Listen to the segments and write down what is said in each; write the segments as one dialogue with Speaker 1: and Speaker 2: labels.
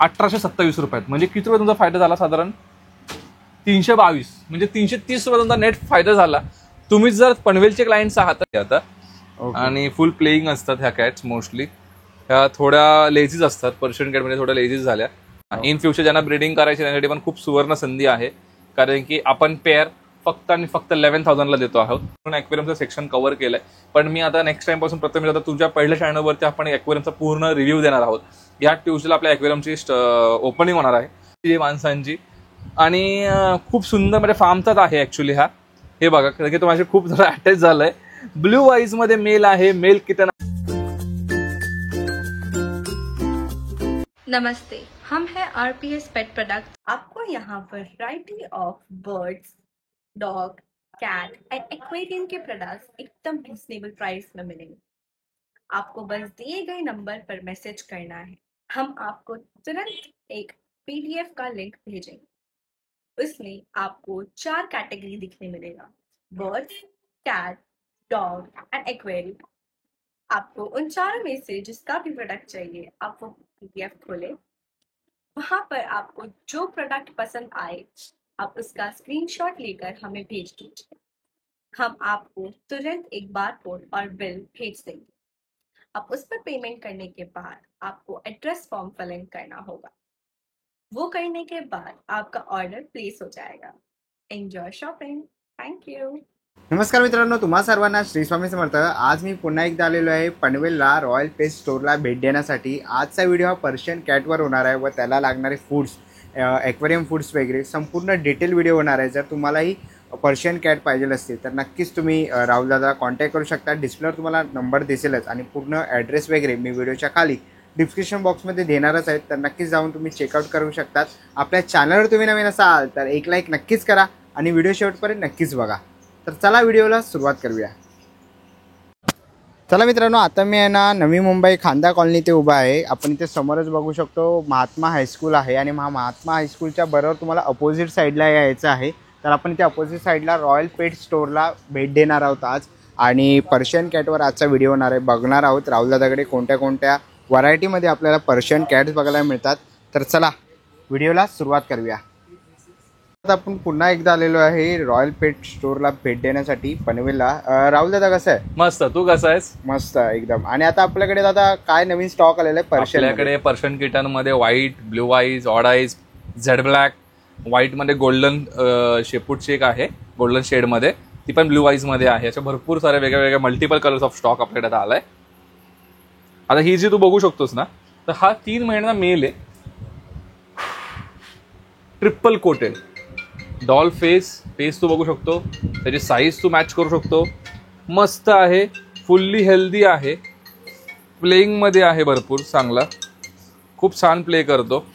Speaker 1: 1827 रुपयात. म्हणजे किती रुपये तुमचा फायदा झाला? साधारण 322, म्हणजे 330 रुपये तुमचा नेट फायदा झाला. तुम्ही जर पनवेलचे क्लायंट्स आहात आता आणि फुल प्लेइंग असतात ह्या कॅट्स. मोस्टली ह्या थोड्या लेझीज असतात. पर्शियन कॅट म्हणजे थोड्या लेझीज झाल्या. इन फ्युचर ज्यांना ब्रीडिंग करायची त्यासाठी पण खूप सुवर्ण संधी आहे, कारण की आपण पेअर फक्त आणि फक्त 11,000ला देतो आहोत. म्हणून ॲक्वेरियमचं सेक्शन कव्हर केलंय. पण मी आता नेक्स्ट टाइम पासून प्रथम आता तुमच्या पहिल्या चॅनलवरती आपण ॲक्वेरियमचा पूर्ण रिव्ह्यू देणार आहोत. या ट्यूजडेला आपल्या ॲक्वेरियमची ओपनिंग होणार आहे माणसांची. आणि खूप सुंदर म्हणजे फार्मचाच आहे ॲक्च्युली हा. हे बघा, कारण की तो माझे खूप जरा अटॅच झालाय. ब्लू आईज मध्ये मेल आहे, मेल किटन.
Speaker 2: नमस्ते, हम हैं RPS पेट प्रोडक्ट. आपको यहाँ पर variety of birds, dog, cat and aquarium के प्रोडक्ट्स एकदम रिजनेबल प्राइस में मिलेंगे. आपको बस दिए गए नंबर पर मैसेज करना है. हम आपको तुरंत एक PDF का लिंक भेजेंगे. उसमें आपको 4 कैटेगरी दिखने मिलेगा: birds, cat, dog and aquarium. आपको उन चारों में से जिसका भी प्रोडक्ट चाहिए आप वो PDF खोले. वहां पर आपको जो प्रोडक्ट पसंद आए आप उसका स्क्रीनशॉट लेकर हमें भेज दीजिए. हम आपको तुरंत एक बारकोड और बिल भेज देंगे. अब उस पर पेमेंट करने के बाद आपको एड्रेस फॉर्म फिल करना होगा. वो करने के बाद आपका ऑर्डर प्लेस हो जाएगा. Enjoy shopping. Thank you.
Speaker 3: नमस्कार मित्रांनो, तुम्हा सर्वांना श्री स्वामी समर्थ. आज मी पुन्हा एकदा आलेलो आहे पनवेलला रॉयल पेट स्टोअरला भेट देण्यासाठी. आजचा व्हिडिओ हा पर्शियन कॅटवर होणार आहे व त्याला लागणारे फूड्स, ॲक्वेरियम फूड्स वगैरे संपूर्ण डिटेल व्हिडिओ होणार आहे. जर तुम्हालाही पर्शियन कॅट पाहिजे असतील तर नक्कीच तुम्ही राहुल दादा कॉन्टॅक्ट करू शकता. डिस्प्लेवर तुम्हाला नंबर दिसेलच आणि पूर्ण ॲड्रेस वगैरे मी व्हिडिओच्या खाली डिस्क्रिप्शन बॉक्समध्ये देणारच आहेत, तर नक्कीच जाऊन तुम्ही चेकआउट करू शकतात. आपल्या चॅनलवर तुम्ही नवीन असाल तर एक लाईक नक्कीच करा आणि व्हिडिओ शेवटपर्यंत नक्कीच बघा. तर चला व्हिडिओला सुरुवात करूया. चला मित्रांनो, आता मी आहे ना नवी मुंबई खांदा कॉलनी ते उभा आहे. आपण इथे समोरच बघू शकतो महात्मा हायस्कूल आहे आणि महात्मा हायस्कूलच्या बरोबर तुम्हाला अपोजिट साईडला यायचं आहे. तर आपण इथे अपोजिट साईडला रॉयल पेट स्टोअरला भेट देणार आहोत आज आणि पर्शियन कॅटवर आजचा व्हिडिओ होणार आहे. बघणार आहोत राहुल दादाकडे कोणत्या कोणत्या व्हरायटीमध्ये आपल्याला पर्शियन कॅट्स बघायला मिळतात. तर चला व्हिडिओला सुरुवात करूया. आपण पुन्हा एकदा आलेलो आहे रॉयल पेट स्टोअरला भेट देण्यासाठी पनवेलला. राहुल दादा कसं आहे?
Speaker 1: मस्त. तू कसा आहेस?
Speaker 3: मस्त एकदम. आणि आता आपल्याकडे दादा काय नवीन स्टॉक आलेला आहे पर्शियन?
Speaker 1: आपल्याकडे पर्शियन किटन मध्ये white, blue eyes, odd eyes, Z black, white मध्ये गोल्डन शेपूटची एक आहे गोल्डन शेड मध्ये, ती पण ब्लू आईज मध्ये आहे. अशा भरपूर सारे वेगळ्या वेगळ्या मल्टिपल कलर्स ऑफ स्टॉक आपल्याकडे आता आलाय. आता ही जी तू बघू शकतोस ना, तर हा 3 महिन्याचा मेल आहे. ट्रिपल कोटेड डॉल फेस तू बघू शकतो. त्याची साईज तू मॅच करू शकतो. मस्त आहे, फुल्ली हेल्दी आहे, प्लेइंग मध्ये आहे भरपूर चांगला, खूप छान प्ले करतो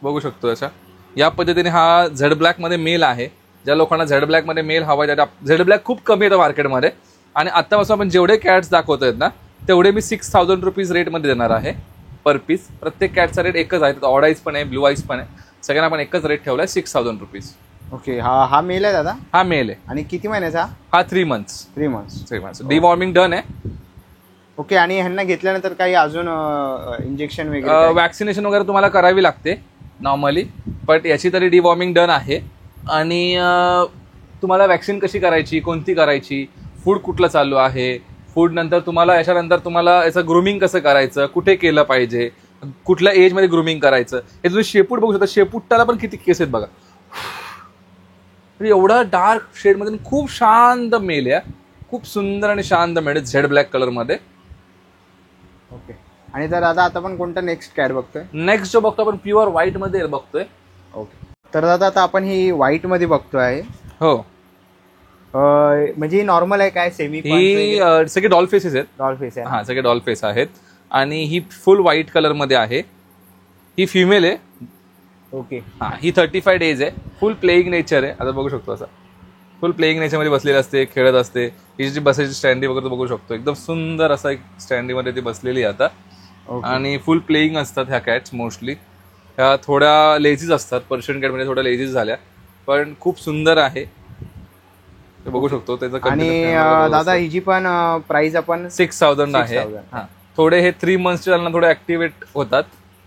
Speaker 1: बघू शकतो. त्याच्या या पद्धतीने हा झेड ब्लॅक मध्ये मेल आहे. ज्या लोकांना झेड ब्लॅक मध्ये मेल हवा आहे, झेड ब्लॅक खूप कमी येतं मार्केटमध्ये. आणि आत्तापासून आपण जेवढे कॅट्स दाखवत आहेत ना तेवढे मी 6,000 रुपीज रेटमध्ये देणार आहे पर पीस. प्रत्येक कॅटचा रेट एकच आहे. ऑड आईज पण आहे, ब्लू आईज पण आहे, सगळ्यांना आपण एकच रेट ठेवला आहे 6,000 रुपीज.
Speaker 3: ओके. हा मेल आहे दादा?
Speaker 1: हा मेल आहे.
Speaker 3: आणि किती महिन्याचा?
Speaker 1: हा 3 मंथ्स.
Speaker 3: 3 मंथ्स.
Speaker 1: डिवॉर्मिंग डन आहे.
Speaker 3: ओके. आणि ह्यांना घेतल्यानंतर काही अजून इंजेक्शन वगैरे
Speaker 1: वॅक्सिनेशन वगैरे तुम्हाला करावी लागते नॉर्मली, बट याची तरी डिवॉर्मिंग डन आहे. आणि तुम्हाला वॅक्सिन कशी करायची, कोणती करायची, फूड कुठलं चालू आहे, फूड नंतर तुम्हाला याच्यानंतर तुम्हाला याचं ग्रूमिंग कसं करायचं, कुठे केलं पाहिजे, कुठल्या एजमध्ये ग्रूमिंग करायचं, हे तुम्ही शेपूट बघू शकता. शेपूटाला पण किती केस आहेत बघा. एवढा डार्क शेडमध्ये खूप शांत मेल आहे, खूप सुंदर आणि शांत मेल आहे झेड ब्लॅक कलरमध्ये.
Speaker 3: ओके. आणि तर दादा आता आपण कोणता नेक्स्ट कॅट बघतोय?
Speaker 1: नेक्स्ट जो बघतो आपण प्युअर व्हाईट मध्ये बघतोय.
Speaker 3: ओके. तर दादा आता आपण ही व्हाईट मध्ये बघतोय.
Speaker 1: हो.
Speaker 3: म्हणजे नॉर्मल आहे काय? सेमी?
Speaker 1: ही सगळे डॉल फेसेस आहेत.
Speaker 3: डॉल फेस आहे?
Speaker 1: हा, सगळे डॉल फेस आहेत. आणि ही फुल व्हाईट कलर मध्ये आहे. ही फिमेल आहे.
Speaker 3: ओके.
Speaker 1: हा, ही 35 डेज आहे. फुल प्लेइंग नेचर आहे. आता बघू शकतो असं फुल प्लेइंग नेचरमध्ये बसलेली असते, खेळत असते. ही जी बसायची स्टँडी वगैरे बघू शकतो, एकदम सुंदर असं एक स्टँडीमध्ये ती बसलेली आहे आता. आणि फुल प्लेइंग असतात ह्या कॅट्स. मोस्टली ह्या थोड्या लेझीज असतात. पर्शियन कॅट म्हणजे थोड्या लेझीज झाल्या, पण खूप सुंदर आहे ते बघू शकतो. त्याचं
Speaker 3: आणि दादा हिची पण प्राइस आपण
Speaker 1: 6,000 आहे. थोडे हे 3 मंथ्सचे त्यांना थोडे ऍक्टिव्हेट होतात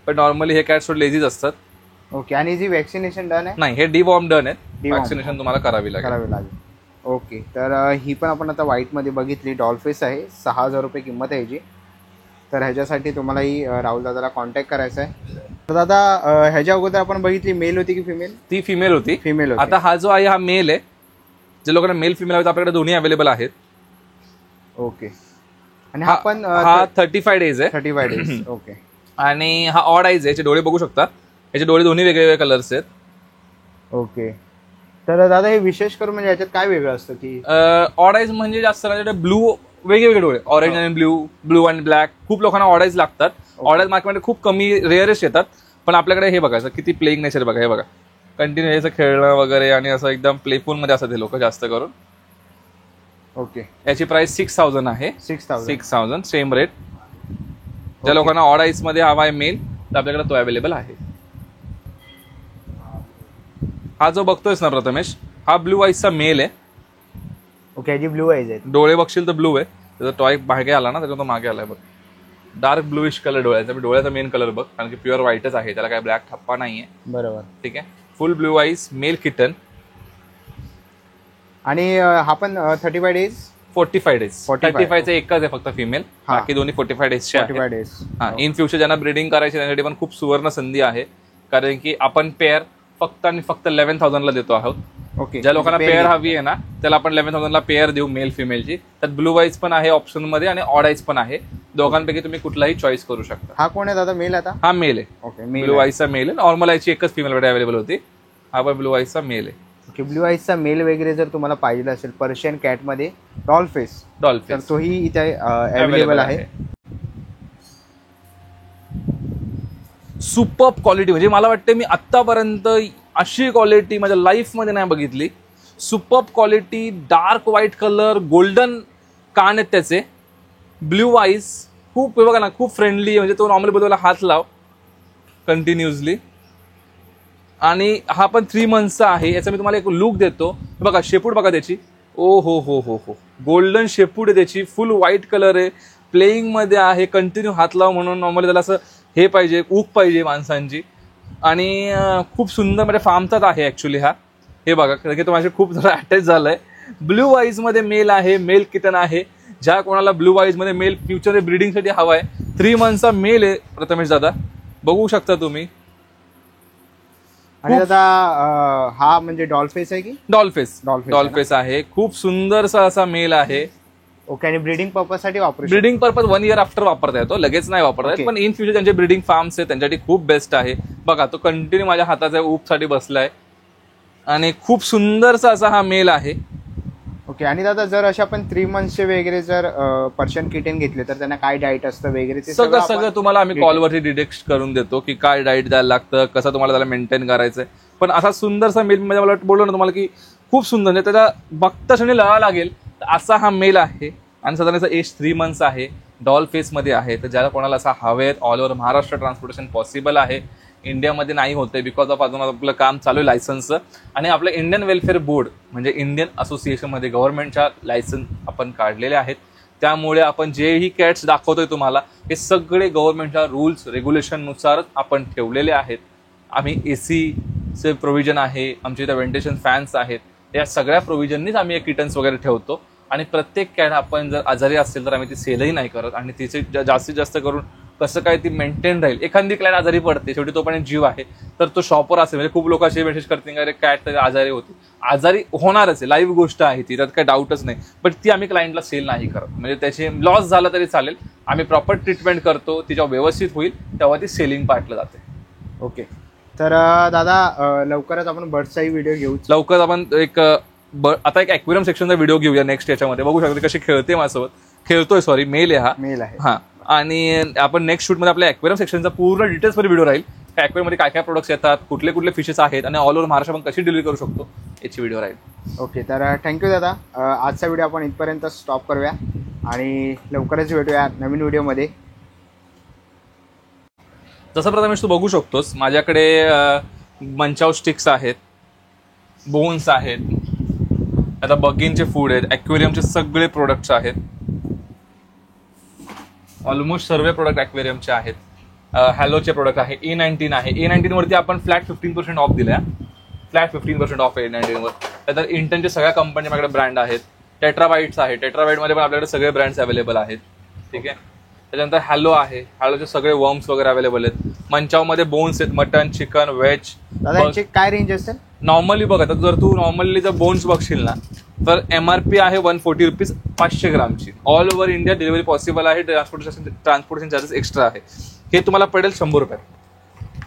Speaker 1: पण नॉर्मली हे कॅट्स थोडे लेझीच असतात.
Speaker 3: ओके. आणि जी वॅक्सिनेशन डन आहे?
Speaker 1: नाही, हे डिवॉर्म डन आहे.
Speaker 3: Deworm.
Speaker 1: वॅक्सिनेशन तुम्हाला करावी लागेल.
Speaker 3: ओके. तर ही पण आपण आता व्हाईटमध्ये बघितली, डॉल्फेस आहे. 6,000 रुपये किंमत आहे याची. तर ह्याच्यासाठी तुम्हालाही राहुल दादाला कॉन्टॅक्ट करायचा आहे. तर दादा ह्याच्या अगोदर आपण बघितली मेल होती की फिमेल?
Speaker 1: ती फिमेल होती.
Speaker 3: फिमेल होती.
Speaker 1: आता हा जो आहे हा मेल आहे. जे लोकांना मेल फिमेल हवे आपल्याकडे दोन्ही अवेलेबल आहेत.
Speaker 3: ओके. आणि हा पण
Speaker 1: हा 35 डेज आहे.
Speaker 3: 35 डेज. ओके.
Speaker 1: आणि हा ऑड आईज आहे. याचे डोळे बघू शकता. याचे डोळे दोन्ही वेगवेगळे कलर्स आहेत.
Speaker 3: ओके. तर दादा हे विशेष करून म्हणजे याच्यात काय वेगळं असतं की?
Speaker 1: ऑड आईज म्हणजे जास्त ब्लू वेगवेगळे डोळे, ऑरेंज आणि ब्लू आणि ब्लॅक. खूप लोकांना ऑड आईज लागतात. ऑड आईज मार्केटमध्ये खूप कमी रेअरेस्ट येतात. पण आपल्याकडे हे बघायचं किती प्लेइंग नेचर बघा. हे बघा कंटिन्यू याचं खेळणं वगैरे आणि असं एकदम प्लेफुल मध्ये असतात हे लोक जास्त करून.
Speaker 3: ओके.
Speaker 1: याची प्राइस 6,000 आहे.
Speaker 3: 6,000
Speaker 1: सेम रेट. ज्या लोकांना ऑड आईज मध्ये हवा आहे मेल तर आपल्याकडे तो अवेलेबल आहे. हा जो बघतोयस ना प्रथमेश, हा ब्लू आईजचा मेल आहे.
Speaker 3: ओके. याची ब्लू आईज आहे.
Speaker 1: डोळे बघशील तर ब्लू आहे. त्याचा टॉय मागे आला ना, त्याचा तो मागे आलाय बघ. डार्क ब्लूइश कलर डोळ्याचा. डोळ्याचा मेन कलर बघ, कारण की प्युअर व्हाईटच आहे, त्याला काय ब्लॅक ठप्पा नाहीये.
Speaker 3: बरोबर.
Speaker 1: ठीक आहे. Full blue eyes male kitten.
Speaker 3: आणि हा पण 35 डेज.
Speaker 1: 45 डेज.
Speaker 3: 45
Speaker 1: 35चं एकच आहे फक्त फिमेल. बाकी दोन्ही 45 डेजचे
Speaker 3: 45 डेज.
Speaker 1: हा. इन फ्युचर ज्यांना ब्रीडिंग करायची त्यासाठी पण खूप सुवर्ण संधी आहे, कारण की आपण पेअर फक्त आणि फक्त 11,000 ला देतो आहोत.
Speaker 3: ओके.
Speaker 1: ज्या लोकांना पेअर हवी आहे ना त्याला आपण 11,000 ला पेअर देऊ मेल फिमेलची. त्यात ब्लू आईज पण आहे ऑप्शन मध्ये आणि ऑड आईज पण आहे. दोघांपैकी तुम्ही कुठलाही चॉईस करू शकता.
Speaker 3: हा कोण आहे दादा? मेल आता?
Speaker 1: हा मेल आहे.
Speaker 3: ओके.
Speaker 1: ब्लू आईजचा मेल आहे. नॉर्मल आईजची एकच फिमेल मध्ये अवेलेबल होती. हा पण ब्लू आईजचा मेल आहे.
Speaker 3: ओके. ब्लू आईजचा मेल वगैरे जर तुम्हाला पाहिजे असेल पर्शियन कॅट मध्ये डॉल्फेस, तर तोही इथे अवेलेबल आहे.
Speaker 1: Superb quality. म्हणजे मला वाटतं मी आतापर्यंत अशी क्वालिटी माझ्या लाईफ मध्ये नाही बघितली. Superb quality. Dark white colour, golden कान आहेत त्याचे, ब्ल्यू आईज. खूप बघा ना, खूप फ्रेंडली. म्हणजे तो नॉर्मली बोलवायला हात लाव कंटिन्युअसली. आणि हा पण 3 मंथचा आहे. याचा मी तुम्हाला एक लुक देतो. बघा शेपूट बघा त्याची. ओ हो हो हो हो. गोल्डन शेपूट आहे त्याची. फुल व्हाईट कलर आहे. प्लेइंग मध्ये आहे. कंटिन्यू हात लाव म्हणून नॉर्मली त्याला असं हे पाहिजे, ऊक पाहिजे माणसांची. आणि खूप सुंदर म्हणजे फार्मचाच आहे ऍक्च्युली हा. हे बघा कारण की तो माझ्या खूप जरा अटॅच झालाय. ब्लू आईज मध्ये मेल आहे. मेल किटन आहे. ज्या कोणाला ब्लू आईज मध्ये मेल फ्युचर ब्रीडिंगसाठी हवा आहे, 3 मंथचा मेल आहे प्रथमेश दादा. बघू शकता तुम्ही.
Speaker 3: आणि दादा हा म्हणजे डॉल्फेस आहे की?
Speaker 1: डॉल्फेस आहे. खूप सुंदरसा असा मेल आहे.
Speaker 3: ओके. आणि ब्रीडिंग पर्पज साठी वापरू?
Speaker 1: ब्रीडिंग पर्पज 1 year आफ्टर वापरता येतो, लगेच नाही वापरता येत. पण इन फ्युचर ज्यांचे ब्रीडिंग फार्म्स आहेत त्यांच्यासाठी खूप बेस्ट आहे. बघा तो कंटिन्यू माझ्या हाताच्या ऊप साठी बसलाय आणि खूप सुंदरसा असा हा मेल आहे.
Speaker 3: ओके. आणि दादा जर अशा आपण 3 मंथचे वगैरे जर पर्शियन किटेन घेतले तर त्यांना काय डाएट असतं वगैरे ते
Speaker 1: सगळं तुम्हाला आम्ही कॉलवरती डिटेक्ट करून देतो की काय डाएट द्यायला लागतं, कसं तुम्हाला त्याला मेंटेन करायचंय. पण असा सुंदरसा मेल म्हणजे मला बोललो ना तुम्हाला की खूप सुंदर, म्हणजे त्याला बघता क्षणी लळा लागेल असा हा मेल आहे. आणि साधारण एज 3 मंथ्स आहे. डॉल फेस मध्ये आहे. तर ज्याला कोणाला असा हवेत all over Maharashtra transportation possible आहे. इंडियामध्ये नाही होते बिकॉज ऑफ अजून आपलं काम चालू आहे लायसन्सचं. आणि आपलं इंडियन वेलफेअर बोर्ड म्हणजे इंडियन असोसिएशनमध्ये गव्हर्नमेंटच्या लायसन्स आपण काढलेले आहेत. त्यामुळे आपण जेही कॅट्स दाखवतोय तुम्हाला हे सगळे गव्हर्नमेंटच्या रूल्स रेग्युलेशननुसारच आपण ठेवलेले आहेत. आम्ही एसीचे प्रोव्हिजन आहे, आमच्या इथे व्हेंटिलेशन फॅन्स आहेत. या सगळ्या प्रोव्हिजननीच आम्ही किटन्स वगैरे ठेवतो. आणि प्रत्येक कॅट आपण जर आजारी असेल तर आम्ही ती सेलही नाही करत. आणि तिचे जास्तीत जास्त करून कसं काय ती मेंटेन राहील. एखादी क्लॅट आजारी पडते, शेवटी तो पण एक जीव आहे. तर तो शॉपर असेल म्हणजे खूप लोक असे मेसेज करतील अरे कॅट आजारी होती. आजारी होणारच आहे, लाईव्ह गोष्ट आहे ती, त्यात काही डाऊटच नाही. पण ती आम्ही क्लायंटला सेल नाही करत. म्हणजे त्याची लॉस झाला तरी चालेल, आम्ही प्रॉपर ट्रीटमेंट करतो, तिच्या व्यवस्थित होईल तेव्हा ती सेलिंग पार्टला जाते.
Speaker 3: ओके. तर दादा लवकरच आपण बर्ड्सचाही व्हिडिओ घेऊ.
Speaker 1: लवकर आपण आता एक ॲक्वेरियम सेक्शनचा व्हिडिओ घेऊया नेक्स्ट याच्यामध्ये. बघू शकतो कशी खेळते माझ्यासोबत. खेळतोय सॉरी, मेल आहे हा.
Speaker 3: मेल आहे.
Speaker 1: हा. आणि आपण नेक्स्ट शूटमध्ये आपल्या ॲक्वेरियम सेक्शनचा पूर्ण डिटेल्समध्ये व्हिडिओ राहील. ॲक्वेरियममध्ये काय काय प्रोडक्ट्स येतात, कुठले कुठले फिशेस आहेत आणि ऑल ओव्हर महाराष्ट्र आपण कशी डिलिव्हरी करू शकतो याची व्हिडिओ राहील.
Speaker 3: ओके. तर थँक्यू दादा. आजचा व्हिडिओ आपण इथपर्यंत स्टॉप करूया आणि लवकरच भेटूया नवीन व्हिडिओमध्ये.
Speaker 1: जसं प्रथमेश तू बघू शकतोस माझ्याकडे मंचाव स्टिक्स आहेत, बोन्स आहेत, आता बगींचे फूड आहेत, ॲक्वेरियमचे सगळे प्रोडक्ट्स आहेत. ऑलमोस्ट सर्व प्रोडक्ट ॲक्वेरियमचे आहेत. हॅलोचे प्रोडक्ट आहे, A19 आहे. A19 वरती आपण फ्लॅट 15% ऑफ दिलाय, फ्लॅट 15% ऑफ A19 वर. त्यानंतर इंटनच्या सगळ्या कंपनीचे माझ्याकडे ब्रँड आहेत. टेट्राबाईट्स आहे, टेट्राबाईटमध्ये पण आपल्याकडे सगळे ब्रँड्स अवेलेबल आहेत. ठीक आहे. त्याच्यानंतर हॅलो आहे, हॅलोचे सगळे वर्म्स वगैरे अवेलेबल आहेत. मंचावमध्ये बोन्स आहेत, मटन, चिकन, व्हेज.
Speaker 3: दादा यांची काय रेंज असेल?
Speaker 1: नॉर्मली बघा, तर जर तू नॉर्मली जर बोन्स बघशील ना, तर MRP आहे 140 रुपीज 500 ग्रामची. All over India delivery possible आहे. ट्रान्सपोर्टेशन चार्जेस एक्स्ट्रा आहे. हे तुम्हाला पडेल 100 रुपयात.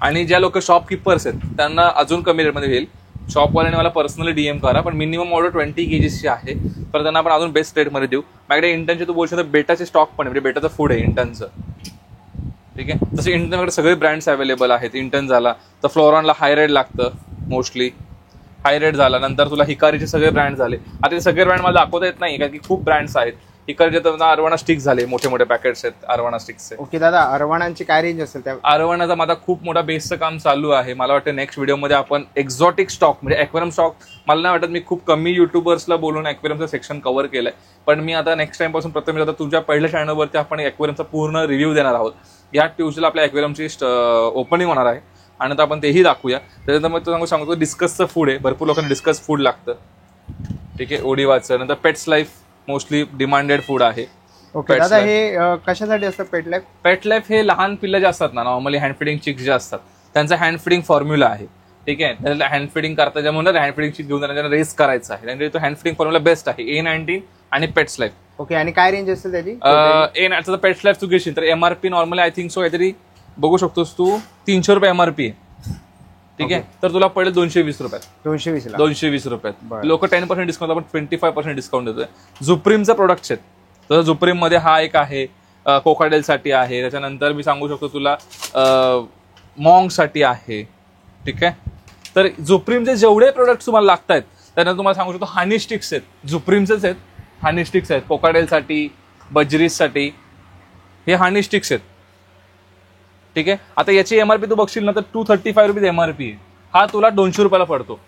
Speaker 1: आणि ज्या लोक शॉपकीपर्स आहेत त्यांना अजून कमी रेटमध्ये होईल. शॉपवाल्याने मला पर्सनली DM करा, पण मिनिमम ऑर्डर 20 kg आहे, तर त्यांना आपण अजून बेस्ट रेटमध्ये देऊ. माझ्याकडे इंटनचे तू बोलशील तर बेटाचे स्टॉक पण आहे, म्हणजे बेटाचं फूड आहे इंटनचं. ठीक आहे. तसे इंटनकडे सगळे ब्रँड्स अवेलेबल आहेत. इंटन झाला तर फ्लोरॉनला हाय रेट लागतं मोस्टली, हाय रेट झाला. नंतर तुला हिकारीचे सगळे ब्रँड झाले. आता ते सगळे ब्रँड मला दाखवता येत नाही कारण की खूप ब्रँड्स आहेत. हिकारीचे तर अरवाना स्टिक्स झाले, मोठे मोठे पॅकेट्स आहेत अरवाना स्टिक्सचे.
Speaker 3: ओके दादा, अरवानांची काय रेंज असेल? त्या
Speaker 1: अरवानाचा माझा खूप मोठा बेसचं काम चालू आहे. मला वाटतं नेक्स्ट व्हिडिओमध्ये आपण एक्झॉटिक स्टॉक म्हणजे ॲक्वेरियम स्टॉक, मला नाही वाटत मी खूप कमी युट्यूबर्सला बोलून ॲक्वेरियमचं सेक्शन कव्हर केलंय, पण मी आता नेक्स्ट टाइम पासून प्रथम आता तुझ्या पहिल्या चॅनलवरती आपण ॲक्वेरियमचा पूर्ण रिव्ह्यू देणार आहोत. या ट्यूजला आपल्या ॲक्वेरियमची ओपनिंग होणार आहे आणि आता आपण तेही दाखवूया. त्याच्यानंतर मग तू सांगतो डिस्कसचं फूड आहे, भरपूर लोकांना डिस्कस फूड लागतं. ठीक आहे. ओडिवाचं. नंतर pets life mostly demanded food आहे.
Speaker 3: ओके दादा, हे कशासाठी असतं पेट लाईफ?
Speaker 1: पेट लाईफ हे लहान पिल्लं जे असतात ना, नॉर्मली हँड फिडिंग चिक्स जे असतात त्यांचा हँड फिडिंग फॉर्म्युला आहे. ठीक आहे. त्याला हँड फिडिंग करता ज्यामुळे हँड फिडिंग चिक घेऊन त्यांना रेस करायचं आहे, त्यामुळे तो हँड फिडिंग फॉर्म्युला बेस्ट आहे. A19 आणि पेट्स लाईफ.
Speaker 3: ओके. आणि काय रेंज असेल त्याची?
Speaker 1: A19 पेट्स लाईफ तू घेशील तर MRP normally I think so काहीतरी बघू शकतोस तू 300 रुपये MRP आहे. ठीक आहे. तर तुला पडेल 220 रुपयात. 220 रुपयात. लोक 10% डिस्काउंट, आपण 25% डिस्काउंट देतोय. झुप्रीमचा प्रोडक्ट्स आहेत. तर झुप्रीम मध्ये हा एक आहे, कोकाडेल साठी आहे. त्याच्यानंतर मी सांगू शकतो तुला मॉंग साठी आहे. ठीक आहे. तर झुप्रीमचे जेवढे प्रोडक्ट्स तुम्हाला लागत आहेत त्यानंतर तुम्हाला सांगू शकतो हनी स्टिक्स आहेत, झुप्रीमचेच आहेत. हनी स्टिक्स आहेत कोकाडेल साठी, बजरीस साठी, हे हनी स्टिक्स आहेत. ठीक आहे. आता याची MRP तू बघशील ना तर 235 रुपीज MRP आहे. हा तुला 200 रुपयाला पडतो.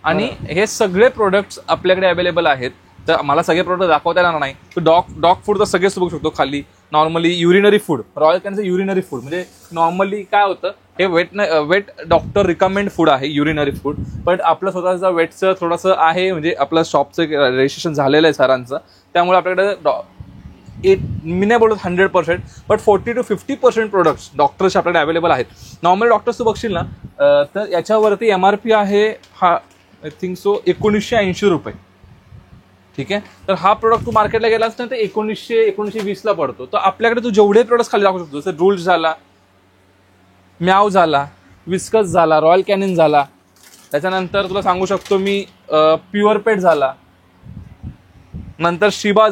Speaker 1: आणि हे सगळे प्रोडक्ट्स आपल्याकडे अवेलेबल आहेत. तर मला सगळे प्रोडक्ट दाखवता येणार नाही. तर डॉग फूड तर सगळेच बघू शकतो खाली. नॉर्मली युरिनरी फूड, रॉयल कॅनचं युरिनरी फूड म्हणजे नॉर्मली काय होतं, हे वेट डॉक्टर रिकमेंड फूड आहे युरिनरी फूड. पण आपलं स्वतःचं वेटचं थोडंसं आहे, म्हणजे आपलं शॉपचं रजिस्ट्रेशन झालेलं आहे सरांचं, त्यामुळे आपल्याकडे मी नाही बोलत 100%, बट 40 to 50% प्रोडक्ट्स डॉक्टर्स आपल्याकडे अवेलेबल आहेत. नॉर्मल डॉक्टर्स तू बघशील ना तर याच्यावरती MRP आहे हा आय थिंक सो 1980 रुपये. ठीक आहे. तर हा प्रोडक्ट तू मार्केटला गेलास ना तर 1920 ला पडतो. तर आपल्याकडे तू जेवढे प्रोडक्ट्स खाली दाखवू शकतो, जसं रूल्स झाला, म्याव झाला, विस्कस झाला, रॉयल कॅनिन झाला, त्याच्यानंतर तुला सांगू शकतो मी प्युअर पेट झाला, नंतर शिबा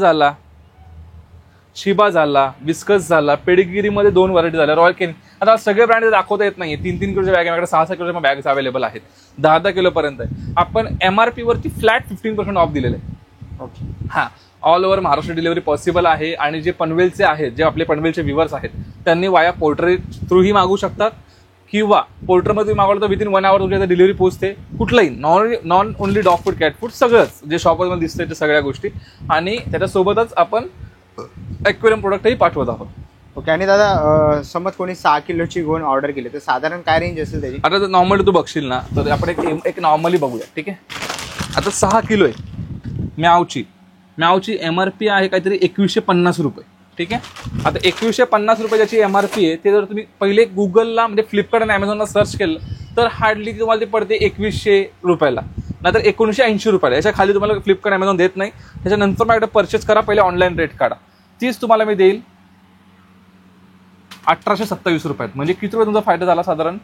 Speaker 1: झाला, विस्कस झाला, पेडिगिरीमध्ये 2 व्हरायटी झाल्या, रॉयल कॅनिन. आता सगळे ब्रँड दाखवता येत नाहीये. 3-3 किलोच्या बॅग आहे, 6-6 किलोच्या बॅग्स अवेलेबल आहेत, 10-10 किलो पर्यंत आहे. आपण MRP वरती फ्लॅट 15% ऑफ दिलेले आहे.
Speaker 3: ओके.
Speaker 1: हा, all over Maharashtra delivery possible आहे. आणि जे पनवेलचे आहेत, जे आपले पनवेलचे व्ह्युअर्स आहेत, त्यांनी वाया पोर्टर थ्रूही मागू शकतात, किंवा पोर्टरमध्ये मागवलं तर विदिन 1 hour तुमच्या डिलिव्हरी पोहोचते. कुठलंही non only dog food, cat food, सगळंच जे शॉपमध्ये दिसतंय ते सगळ्या गोष्टी. आणि त्याच्यासोबतच आपण ॲक्वेरियम प्रोडक्टही पाठवत आहोत.
Speaker 3: ओके. आणि दादा समज कोणी 6 किलोची घेऊन ऑर्डर केली तर साधारण काय रेंज असेल त्याची?
Speaker 1: आता जर नॉर्मली तू बघशील ना तर आपण एक नॉर्मली बघूया. ठीक आहे. आता 6 किलो आहे म्यावची MRP आहे काहीतरी 2150 रुपये. ठीक आहे. आता 2150 रुपये ज्याची MRP आहे ते जर तुम्ही पहिले गुगलला म्हणजे फ्लिपकार्ट आणि अमेझॉनला सर्च केलं तर हार्डली तुम्हाला ते पडते 2100 रुपयाला, नाहीतर 1980 रुपयाला. याच्या खाली तुम्हाला फ्लिपकार्ट अमेझॉन देत नाही. त्याच्यानंतर माझ्याकडे परचेस करा, पहिले ऑनलाईन रेट काढा. तीच तुम्हाला मी देईल 1827 रुपयात. म्हणजे किती रुपये तुमचा फायदा झाला? साधारण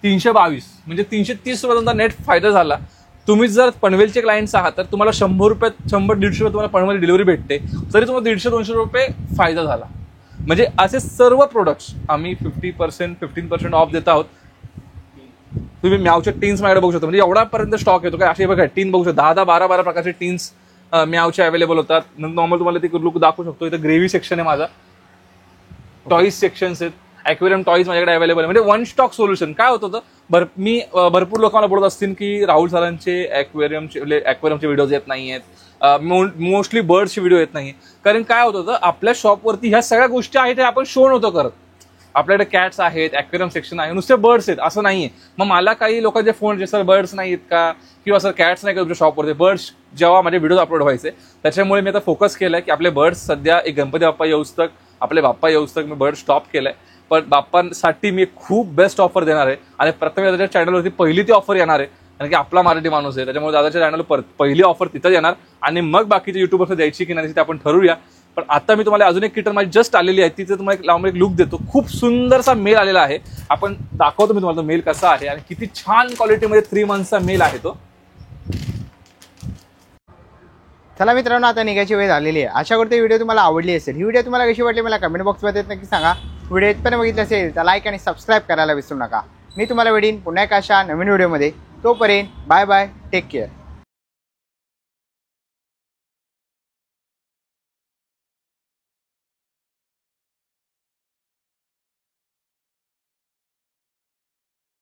Speaker 1: 322, म्हणजे 330 रुपये तुमचा नेट फायदा झाला. तुम्ही जर पनवेलचे क्लायंट्स आहात तर तुम्हाला 100 रुपये 100-150 रुपये तुम्हाला पनवेल डिलिव्हरी भेटते, तरी तुम्हाला 150-200 रुपये फायदा झाला. म्हणजे असे सर्व प्रोडक्ट्स आम्ही 15% ऑफ देत आहोत. तुम्ही म्यावचे टीन्स माझ्याकडे बघू शकता, म्हणजे एवढापर्यंत स्टॉक येतो काय. असे बघा टीन बघू शकता, 10-12 प्रकारचे टीन्स म्यावचे अवेलेबल होतात. नॉर्मल तुम्हाला ते लुक दाखवू शकतो. इथं ग्रेव्ही सेक्शन आहे माझा, टॉईज सेक्शन्स आहेत, ॲक्वेरियम टॉईज माझ्याकडे अवेलेबल आहे. म्हणजे वन स्टॉक सोल्युशन. काय होतं मी भरपूर लोकांना बोलत असतील की राहुल सरांचे ॲक्वेरियमचे व्हिडिओज येत नाही आहेत, मोस्टली बर्ड्सचे व्हिडिओ येत नाही. कारण काय होत होतं, आपल्या शॉपवरती ह्या सगळ्या गोष्टी आहेत ह्या आपण शो नव्हतो करत. आपल्याकडे कॅट्स आहेत, ॲक्वेरियम सेक्शन आहे, नुसते बर्ड्स आहेत असं नाहीये. मग मला काही लोकांचे फोन सर बर्ड्स नाही आहेत का, किंवा सर कॅट्स नाही का तुमच्या शॉपवरती. बर्ड्स जेव्हा माझे व्हिडिओ अपलोड व्हायचे त्याच्यामुळे मी आता फोकस केलाय की आपले बर्ड्स सध्या एक गणपती बाप्पा येऊस्तक, आपले बाप्पा येऊस्तक मी बर्ड स्टॉप केलाय. पण बाप्पांसाठी मी खूप बेस्ट ऑफर देणार आहे आणि प्रथम दादाच्या चॅनलवरती पहिली ती ऑफर येणार आहे. कारण की आपला मराठी माणूस आहे, त्याच्यामुळे दादाच्या चॅनलवर पहिली ऑफर तिथं येणार आणि मग बाकीच्या युट्यूबर्स द्यायची की नाही ते आपण ठरवूया. पण आता मी तुम्हाला अजून एक किटन माझी जस्ट आलेली आहे, तिथे तुम्हाला लावून एक लुक देतो. खूप सुंदरसा मेल आलेला आहे, आपण दाखवतो मी तुम्हाला तो मेल कसा आहे आणि किती छान क्वालिटीमध्ये 3 मंथचा मेल आहे तो.
Speaker 3: चला मित्रांनो, आता निघायची वेळ झालेली आहे. आशा करतो व्हिडिओ तुम्हाला आवडली असेल. ही व्हिडिओ तुम्हाला कशी वाटली मला कमेंट बॉक्समध्ये नक्की सांगा. व्हिडिओ इथपर्यंत बघितलं असेल तर लाईक आणि सबस्क्राईब करायला विसरू नका. मी तुम्हाला भेटीन पुन्हा एका अशा नवीन व्हिडिओमध्ये. तोपर्यंत बाय बाय, टेक केअर.